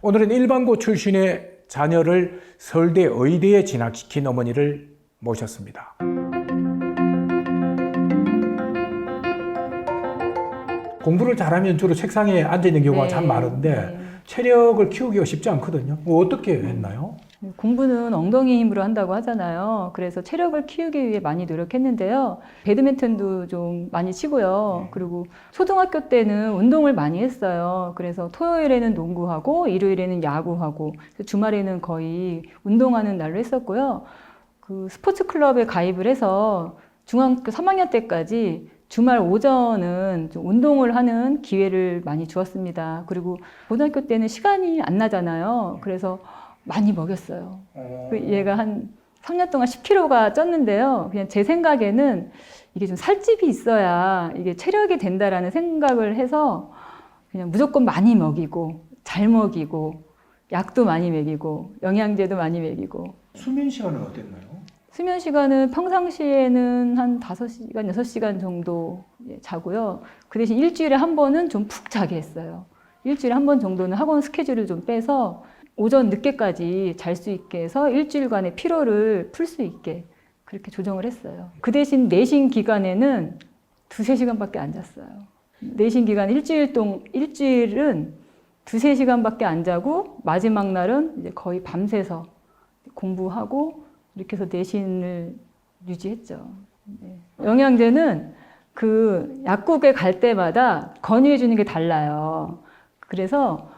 오늘은 일반고 출신의 자녀를 서울대 의대에 진학시킨 어머니를 모셨습니다. 공부를 잘하면 주로 책상에 앉아있는 경우가 참 많은데 체력을 키우기가 쉽지 않거든요. 어떻게 했나요? 공부는 엉덩이 힘으로 한다고 하잖아요. 그래서 체력을 키우기 위해 많이 노력했는데요. 배드민턴도 좀 많이 치고요. 그리고 초등학교 때는 운동을 많이 했어요. 그래서 토요일에는 농구하고 일요일에는 야구하고 주말에는 거의 운동하는 날로 했었고요. 그 스포츠 클럽에 가입을 해서 중학교 3학년 때까지 주말 오전은 좀 운동을 하는 기회를 많이 주었습니다. 그리고 고등학교 때는 시간이 안 나잖아요. 그래서 많이 먹였어요. 얘가 한 3년 동안 10kg가 쪘는데요. 그냥 제 생각에는 이게 좀 살집이 있어야 이게 체력이 된다라는 생각을 해서 그냥 무조건 많이 먹이고 잘 먹이고 약도 많이 먹이고 영양제도 많이 먹이고. 수면 시간은 어땠나요? 수면 시간은 평상시에는 한 5시간, 6시간 정도 자고요. 그 대신 일주일에 한 번은 좀 푹 자게 했어요. 일주일에 한 번 정도는 학원 스케줄을 좀 빼서 오전 늦게까지 잘 수 있게 해서 일주일간의 피로를 풀 수 있게 그렇게 조정을 했어요. 그 대신 내신 기간에는 2~3시간밖에 안 잤어요. 내신 기간 일주일은 2~3시간밖에 안 자고 마지막 날은 이제 거의 밤새서 공부하고 이렇게 해서 내신을 유지했죠. 네. 영양제는 그 약국에 갈 때마다 권유해 주는 게 달라요. 그래서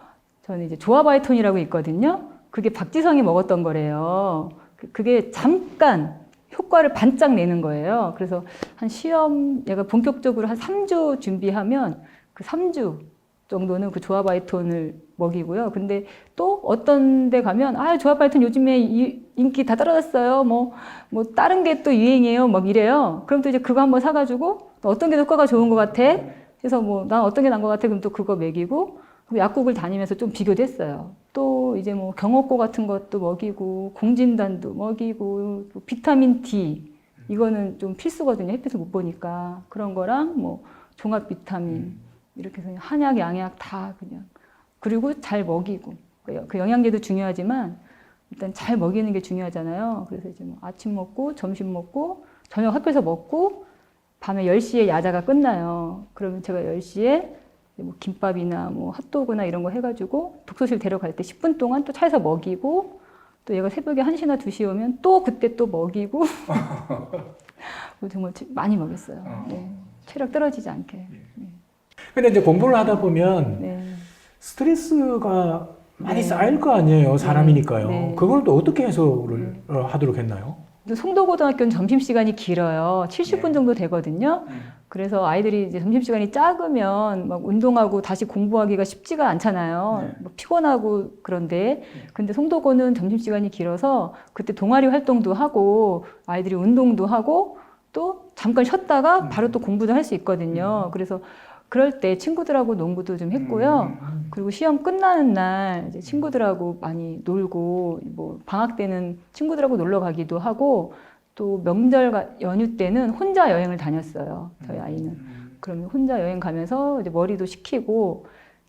저는 이제 조아바이톤이라고 있거든요. 그게 박지성이 먹었던 거래요. 그게 잠깐 효과를 반짝 내는 거예요. 그래서 한 시험, 얘가 본격적으로 한 3주 준비하면 그 3주 정도는 그 조아바이톤을 먹이고요. 근데 또 어떤 데 가면, 조아바이톤 요즘에 인기 다 떨어졌어요. 뭐 다른 게 또 유행이에요. 막 이래요. 그럼 또 이제 그거 한번 사가지고, 어떤 게 효과가 좋은 것 같아? 그래서 난 어떤 게 나은 것 같아? 그럼 또 그거 먹이고, 약국을 다니면서 좀 비교도 했어요. 또 이제 뭐 경옥고 같은 것도 먹이고 공진단도 먹이고 비타민 D 이거는 좀 필수거든요. 햇빛을 못 보니까 그런 거랑 뭐 종합 비타민 이렇게 해서 한약 양약 다 그냥 그리고 잘 먹이고 그 영양제도 중요하지만 일단 잘 먹이는 게 중요하잖아요. 그래서 이제 뭐 아침 먹고 점심 먹고 저녁 학교에서 먹고 밤에 10시에 야자가 끝나요. 그러면 제가 10시에 뭐 김밥이나 뭐 핫도그나 이런 거 해가지고 독서실 데려갈 때 10분 동안 또 차에서 먹이고 또 얘가 새벽에 1시나 2시에 오면 또 그때 또 먹이고 정말 많이 먹였어요. 네. 체력 떨어지지 않게. 근데 이제 공부를 하다 보면 스트레스가 많이 쌓일 거 아니에요. 사람이니까요. 그걸 또 어떻게 해소를 하도록 했나요? 송도고등학교는 점심시간이 길어요. 70분 정도 되거든요. 그래서 아이들이 이제 점심시간이 작으면 막 운동하고 다시 공부하기가 쉽지가 않잖아요. 피곤하고 그런데. 근데 송도고는 점심시간이 길어서 그때 동아리 활동도 하고 아이들이 운동도 하고 또 잠깐 쉬었다가 바로 또 공부도 할 수 있거든요. 그래서 그럴 때 친구들하고 농구도 좀 했고요. 그리고 시험 끝나는 날 이제 친구들하고 많이 놀고, 뭐 방학 때는 친구들하고 놀러 가기도 하고, 또 명절 연휴 때는 혼자 여행을 다녔어요. 저희 아이는. 그러면 혼자 여행 가면서 이제 머리도 식히고,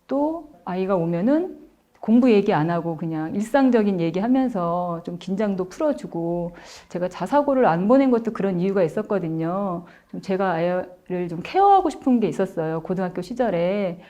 또 아이가 오면은 공부 얘기 안 하고 그냥 일상적인 얘기 하면서 좀 긴장도 풀어주고, 제가 자사고를 안 보낸 것도 그런 이유가 있었거든요. 좀 제가 아이를 좀 케어하고 싶은 게 있었어요. 고등학교 시절에.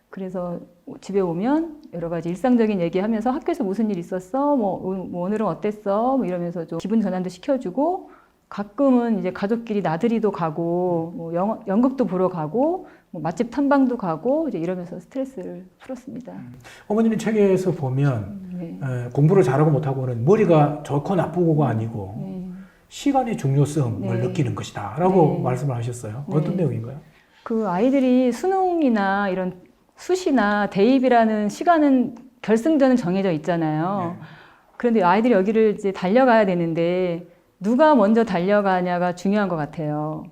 그래서 집에 오면 여러 가지 일상적인 얘기하면서 학교에서 무슨 일 있었어? 뭐 오늘은 어땠어? 뭐 이러면서 좀 기분 전환도 시켜주고, 가끔은 이제 가족끼리 나들이도 가고, 뭐 연극도 보러 가고, 뭐 맛집 탐방도 가고, 이제 이러면서 스트레스를 풀었습니다. 어머님이 책에서 보면 공부를 잘하고 못하고는 머리가 좋고 나쁘고가 아니고 시간의 중요성을 느끼는 것이다 라고 말씀을 하셨어요. 어떤 내용인가요? 그 아이들이 수능이나 이런 수시나 대입이라는 시간은 결승전은 정해져 있잖아요. 그런데 아이들이 여기를 이제 달려가야 되는데 누가 먼저 달려가냐가 중요한 것 같아요.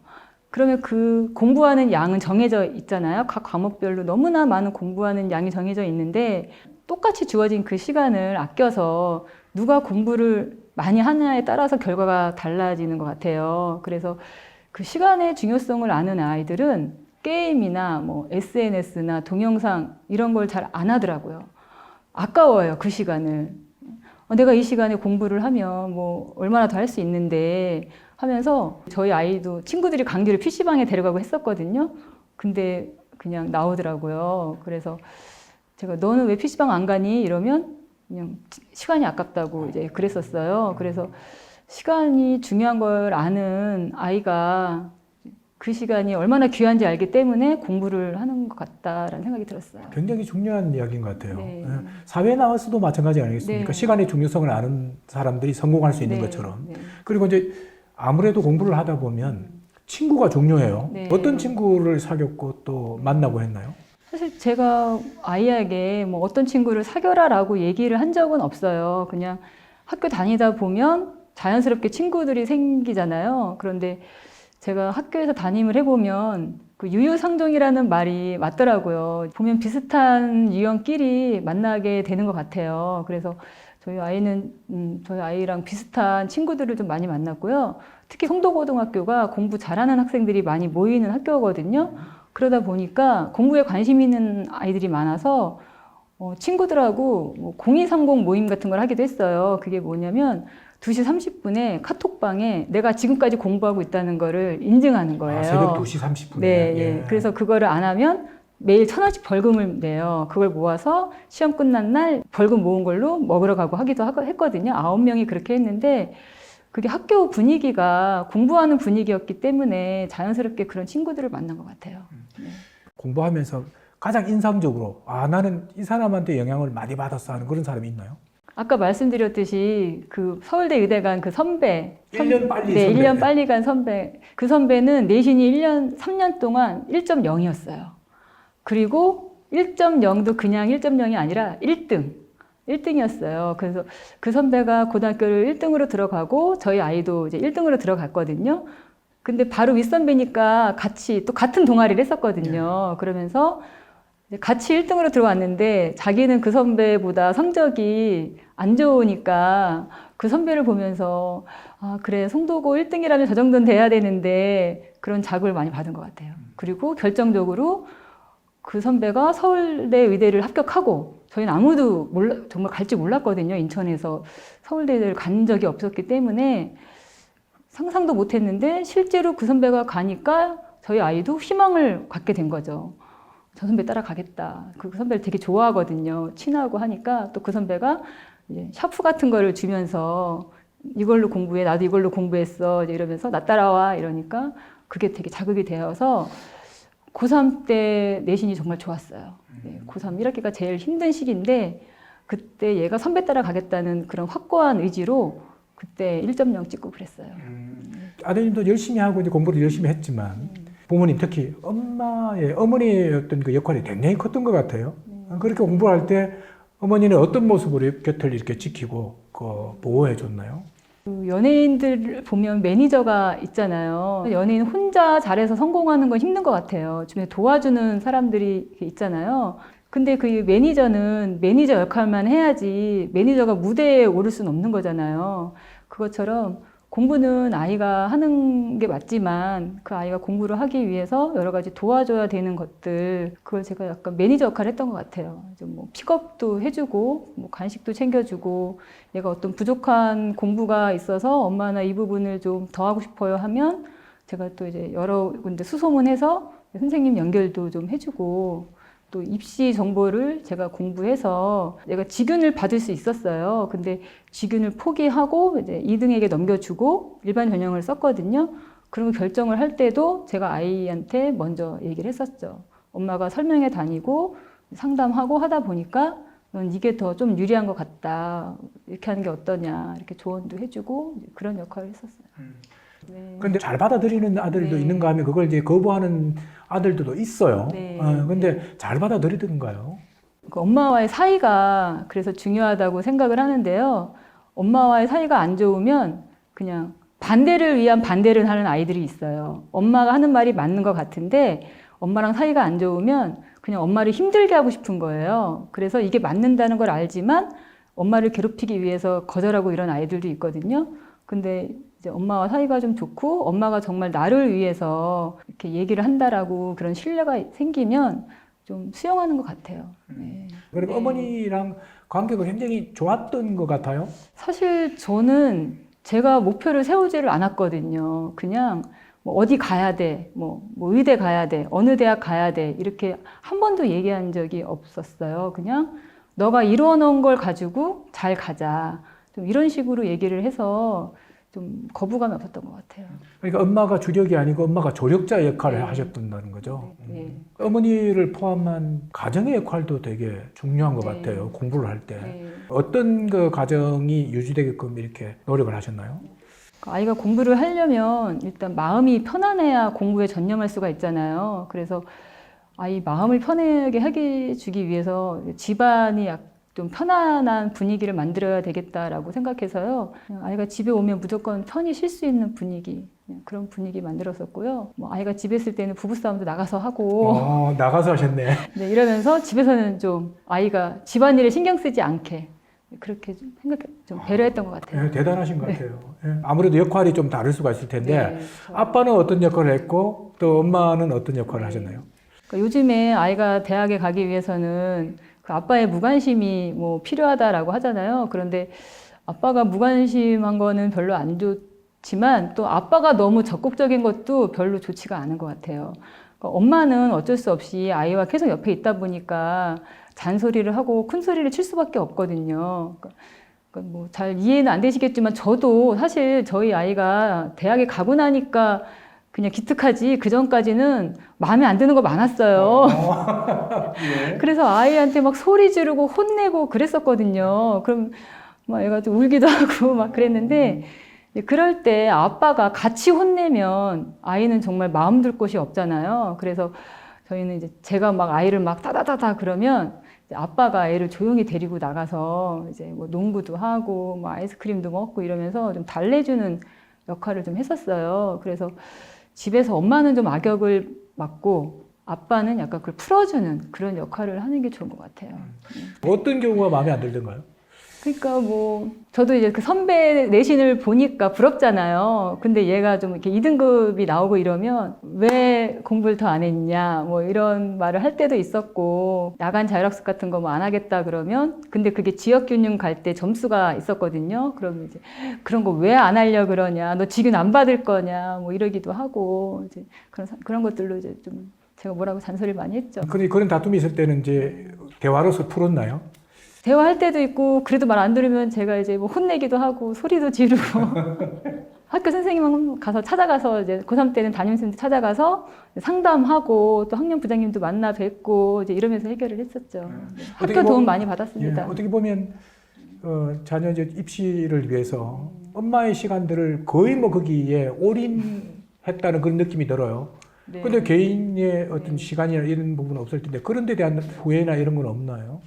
그러면 그 공부하는 양은 정해져 있잖아요. 각 과목별로 너무나 많은 공부하는 양이 정해져 있는데 똑같이 주어진 그 시간을 아껴서 누가 공부를 많이 하느냐에 따라서 결과가 달라지는 것 같아요. 그래서 그 시간의 중요성을 아는 아이들은 게임이나 뭐 SNS나 동영상 이런 걸 잘 안 하더라고요. 아까워요, 그 시간을. 내가 이 시간에 공부를 하면 뭐 얼마나 더 할 수 있는데 하면서 저희 아이도 친구들이 강제로 PC방에 데려가고 했었거든요. 근데 그냥 나오더라고요. 그래서 제가 너는 왜 PC방 안 가니? 이러면 그냥 시간이 아깝다고 이제 그랬었어요. 그래서 시간이 중요한 걸 아는 아이가 그 시간이 얼마나 귀한지 알기 때문에 공부를 하는 것 같다라는 생각이 들었어요. 굉장히 중요한 이야기인 것 같아요. 네. 예. 사회에 나와서도 마찬가지 아니겠습니까? 네. 시간의 중요성을 아는 사람들이 성공할 수 있는 네. 것처럼. 네. 그리고 이제 아무래도 공부를 하다 보면 친구가 중요해요. 네. 어떤 친구를 사귀었고 또 만나고 했나요? 사실 제가 아이에게 뭐 어떤 친구를 사귀어라라고 얘기를 한 적은 없어요. 그냥 학교 다니다 보면 자연스럽게 친구들이 생기잖아요. 그런데 제가 학교에서 담임을 해보면 그 유유상종이라는 말이 맞더라고요. 보면 비슷한 유형끼리 만나게 되는 것 같아요. 그래서 저희 아이랑 비슷한 친구들을 좀 많이 만났고요. 특히 송도고등학교가 공부 잘하는 학생들이 많이 모이는 학교거든요. 그러다 보니까 공부에 관심 있는 아이들이 많아서 친구들하고 뭐 0230 모임 같은 걸 하기도 했어요. 그게 뭐냐면 2시 30분에 카톡방에 내가 지금까지 공부하고 있다는 거를 인증하는 거예요. 새벽 2시 30분에. 네, 예. 그래서 그거를 안 하면 매일 1,000원씩 벌금을 내요. 그걸 모아서 시험 끝난 날 벌금 모은 걸로 먹으러 가고 하기도 했거든요. 9명이 그렇게 했는데 그게 학교 분위기가 공부하는 분위기였기 때문에 자연스럽게 그런 친구들을 만난 것 같아요. 네. 공부하면서 가장 인상적으로 나는 이 사람한테 영향을 많이 받았어 하는 그런 사람이 있나요? 아까 말씀드렸듯이 그 서울대 의대 간 그 선배. 1년 빨리 네, 선배. 1년 빨리 간 선배. 그 선배는 내신이 3년 동안 1.0이었어요. 그리고 1.0도 그냥 1.0이 아니라 1등이었어요. 그래서 그 선배가 고등학교를 1등으로 들어가고 저희 아이도 이제 1등으로 들어갔거든요. 근데 바로 윗선배니까 같이 또 같은 동아리를 했었거든요. 그러면서 같이 1등으로 들어왔는데 자기는 그 선배보다 성적이 안 좋으니까 그 선배를 보면서 그래 송도고 1등이라면 저 정도는 돼야 되는데 그런 자극을 많이 받은 것 같아요. 그리고 결정적으로 그 선배가 서울대 의대를 합격하고 저희는 아무도 정말 갈 줄 몰랐거든요. 인천에서 서울대 의대를 간 적이 없었기 때문에 상상도 못했는데 실제로 그 선배가 가니까 저희 아이도 희망을 갖게 된 거죠. 저 선배 따라가겠다. 그 선배를 되게 좋아하거든요. 친하고 하니까 또 그 선배가 이제 샤프 같은 거를 주면서 이걸로 공부해. 나도 이걸로 공부했어. 이러면서 나 따라와. 이러니까 그게 되게 자극이 되어서 고3 때 내신이 정말 좋았어요. 네, 고3 1학기가 제일 힘든 시기인데 그때 얘가 선배 따라가겠다는 그런 확고한 의지로 그때 1.0 찍고 그랬어요. 아드님도 열심히 하고 이제 공부를 열심히 했지만 부모님 특히 어머니의 어떤 그 역할이 굉장히 컸던 것 같아요. 그렇게 공부할 때 어머니는 어떤 모습으로 곁을 이렇게 지키고 보호해 줬나요? 연예인들 보면 매니저가 있잖아요. 연예인 혼자 잘해서 성공하는 건 힘든 것 같아요. 주변에 도와주는 사람들이 있잖아요. 근데 그 매니저는 매니저 역할만 해야지 매니저가 무대에 오를 수는 없는 거잖아요. 그것처럼 공부는 아이가 하는 게 맞지만 그 아이가 공부를 하기 위해서 여러 가지 도와줘야 되는 것들 그걸 제가 약간 매니저 역할을 했던 것 같아요. 좀 뭐 픽업도 해주고 뭐 간식도 챙겨주고 얘가 어떤 부족한 공부가 있어서 엄마 나 이 부분을 좀 더 하고 싶어요 하면 제가 또 이제 여러 군데 수소문해서 선생님 연결도 좀 해주고 또 입시 정보를 제가 공부해서 얘가 직윤을 받을 수 있었어요. 근데 직윤을 포기하고 이제 2등에게 넘겨주고 일반 전형을 썼거든요. 그러면 결정을 할 때도 제가 아이한테 먼저 얘기를 했었죠. 엄마가 설명회 다니고 상담하고 하다 보니까 넌 이게 더 좀 유리한 것 같다. 이렇게 하는 게 어떠냐. 이렇게 조언도 해주고 그런 역할을 했었어요. 네. 근데 잘 받아들이는 아들도 네. 있는가 하면 그걸 이제 거부하는 아들들도 있어요. 네. 근데 잘 받아들이던가요? 그 엄마와의 사이가 그래서 중요하다고 생각을 하는데요. 엄마와의 사이가 안 좋으면 그냥 반대를 위한 반대를 하는 아이들이 있어요. 엄마가 하는 말이 맞는 것 같은데 엄마랑 사이가 안 좋으면 그냥 엄마를 힘들게 하고 싶은 거예요. 그래서 이게 맞는다는 걸 알지만 엄마를 괴롭히기 위해서 거절하고 이런 아이들도 있거든요. 근데 이제 엄마와 사이가 좀 좋고 엄마가 정말 나를 위해서 이렇게 얘기를 한다라고 그런 신뢰가 생기면 좀 수용하는 것 같아요. 네. 그리고 네. 어머니랑 관계가 굉장히 좋았던 것 같아요. 사실 저는 제가 목표를 세우지를 않았거든요. 그냥 뭐 어디 가야 돼, 뭐 의대 가야 돼, 어느 대학 가야 돼, 이렇게 한 번도 얘기한 적이 없었어요. 그냥 너가 이루어 놓은 걸 가지고 잘 가자. 좀 이런 식으로 얘기를 해서 좀 거부감이 없었던 것 같아요. 그러니까 엄마가 주력이 아니고 엄마가 조력자 역할을 네. 하셨다는 거죠. 네. 어머니를 포함한 가정의 역할도 되게 중요한 것 네. 같아요. 공부를 할 때. 네. 어떤 그 가정이 유지되게끔 이렇게 노력을 하셨나요? 아이가 공부를 하려면 일단 마음이 편안해야 공부에 전념할 수가 있잖아요. 그래서 아이 마음을 편하게 하게 주기 위해서 집안이 좀 편안한 분위기를 만들어야 되겠다라고 생각해서요. 그냥 아이가 집에 오면 무조건 편히 쉴 수 있는 분위기, 그냥 그런 분위기 만들었었고요. 뭐 아이가 집에 있을 때는 부부싸움도 나가서 하고 나가서 하셨네. 네, 이러면서 집에서는 좀 아이가 집안일에 신경 쓰지 않게 그렇게 좀 배려했던 것 같아요. 네, 대단하신 것 같아요. 예. 아무래도 역할이 좀 다를 수가 있을 텐데 네, 아빠는 어떤 역할을 했고 또 엄마는 어떤 역할을 하셨나요? 그러니까 요즘에 아이가 대학에 가기 위해서는 그 아빠의 무관심이 뭐 필요하다라고 하잖아요. 그런데 아빠가 무관심한 거는 별로 안 좋지만 또 아빠가 너무 적극적인 것도 별로 좋지가 않은 것 같아요. 그러니까 엄마는 어쩔 수 없이 아이와 계속 옆에 있다 보니까 잔소리를 하고 큰 소리를 칠 수밖에 없거든요. 그러니까 뭐 잘 이해는 안 되시겠지만 저도 사실 저희 아이가 대학에 가고 나니까 그냥 기특하지 그 전까지는 마음에 안 드는 거 많았어요. 예. 그래서 아이한테 막 소리 지르고 혼내고 그랬었거든요. 그럼 막 애가 좀 울기도 하고 막 그랬는데 그럴 때 아빠가 같이 혼내면 아이는 정말 마음 둘 곳이 없잖아요. 그래서 저희는 이제 제가 막 아이를 막 따다다다 그러면 이제 아빠가 애를 조용히 데리고 나가서 이제 뭐 농구도 하고 뭐 아이스크림도 먹고 이러면서 좀 달래주는 역할을 좀 했었어요. 그래서 집에서 엄마는 좀 악역을 맡고 아빠는 약간 그걸 풀어주는 그런 역할을 하는 게 좋은 것 같아요. 어떤 경우가 마음에 안 들던가요? 그러니까 뭐 저도 이제 그 선배 내신을 보니까 부럽잖아요. 근데 얘가 좀 이렇게 2등급이 나오고 이러면 왜 공부를 더 안 했냐 뭐 이런 말을 할 때도 있었고 야간 자율학습 같은 거 뭐 안 하겠다 그러면 근데 그게 지역균형 갈 때 점수가 있었거든요. 그러면 이제 그런 거 왜 안 하려 그러냐 너 직윤 안 받을 거냐 뭐 이러기도 하고 이제 그런 것들로 이제 좀 제가 뭐라고 잔소리를 많이 했죠. 그런 다툼이 있을 때는 이제 대화로서 풀었나요? 대화할 때도 있고 그래도 말 안 들으면 제가 이제 뭐 혼내기도 하고 소리도 지르고 학교 선생님 가서 찾아가서 이제 고3 때는 담임선생님 찾아가서 상담하고 또 학년 부장님도 만나 뵙고 이제 이러면서 해결을 했었죠. 학교 도움 많이 받았습니다. 예, 어떻게 보면 자녀 이제 입시를 위해서 엄마의 시간들을 거의 뭐 거기에 올인했다는 그런 느낌이 들어요. 네. 근데 개인의 어떤 시간이나 이런 부분은 없을 텐데 그런 데 대한 후회나 이런 건 없나요?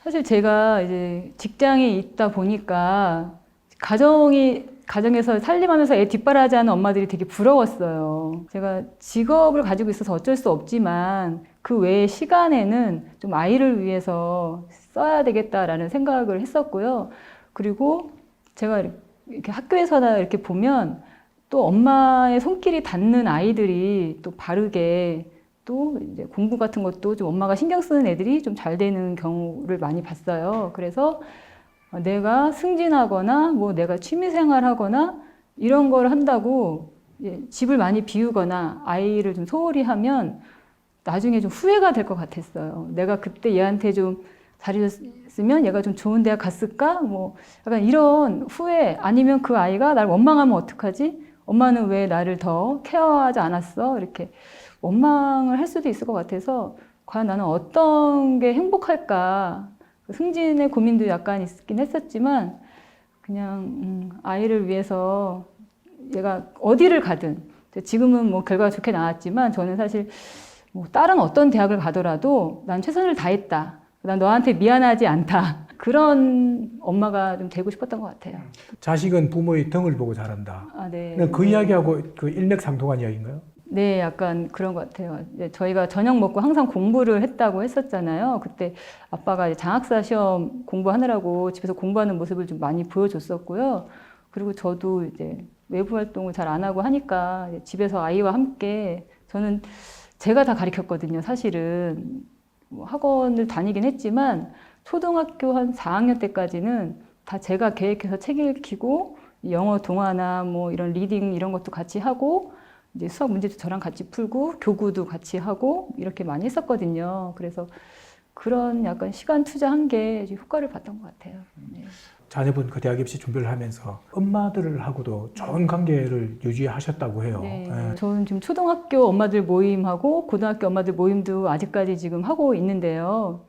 사실 제가 이제 직장에 있다 보니까 가정에서 살림하면서 애 뒷바라지 하는 엄마들이 되게 부러웠어요. 제가 직업을 가지고 있어서 어쩔 수 없지만 그 외의 시간에는 좀 아이를 위해서 써야 되겠다라는 생각을 했었고요. 그리고 제가 이렇게 학교에서나 이렇게 보면 또 엄마의 손길이 닿는 아이들이 또 바르게 또 이제 공부 같은 것도 좀 엄마가 신경 쓰는 애들이 좀 잘 되는 경우를 많이 봤어요. 그래서 내가 승진하거나 뭐 내가 취미생활 하거나 이런 걸 한다고 집을 많이 비우거나 아이를 좀 소홀히 하면 나중에 좀 후회가 될 것 같았어요. 내가 그때 얘한테 좀 잘해줬으면 얘가 좀 좋은 대학 갔을까? 뭐 약간 이런 후회 아니면 그 아이가 날 원망하면 어떡하지? 엄마는 왜 나를 더 케어하지 않았어? 이렇게 원망을 할 수도 있을 것 같아서 과연 나는 어떤 게 행복할까? 승진의 고민도 약간 있긴 했었지만 그냥 아이를 위해서 얘가 어디를 가든 지금은 뭐 결과가 좋게 나왔지만 저는 사실 뭐 다른 어떤 대학을 가더라도 난 최선을 다했다. 난 너한테 미안하지 않다. 그런 엄마가 좀 되고 싶었던 것 같아요. 자식은 부모의 등을 보고 자란다. 아, 네. 그 이야기하고 그 일맥상통한 이야기인가요? 네, 약간 그런 것 같아요. 저희가 저녁 먹고 항상 공부를 했다고 했었잖아요. 그때 아빠가 장학사 시험 공부하느라고 집에서 공부하는 모습을 좀 많이 보여줬었고요. 그리고 저도 이제 외부 활동을 잘 안 하고 하니까 집에서 아이와 함께 저는 제가 다 가르쳤거든요, 사실은. 뭐 학원을 다니긴 했지만 초등학교 한 4학년 때까지는 다 제가 계획해서 책 읽히고 영어 동화나 뭐 이런 리딩 이런 것도 같이 하고 이제 수학 문제도 저랑 같이 풀고 교구도 같이 하고 이렇게 많이 했었거든요. 그래서 그런 약간 시간 투자한 게 효과를 봤던 것 같아요. 네. 자녀분 그 대학 입시 준비를 하면서 엄마들하고도 좋은 관계를 유지하셨다고 해요. 네. 예. 저는 지금 초등학교 엄마들 모임하고 고등학교 엄마들 모임도 아직까지 지금 하고 있는데요.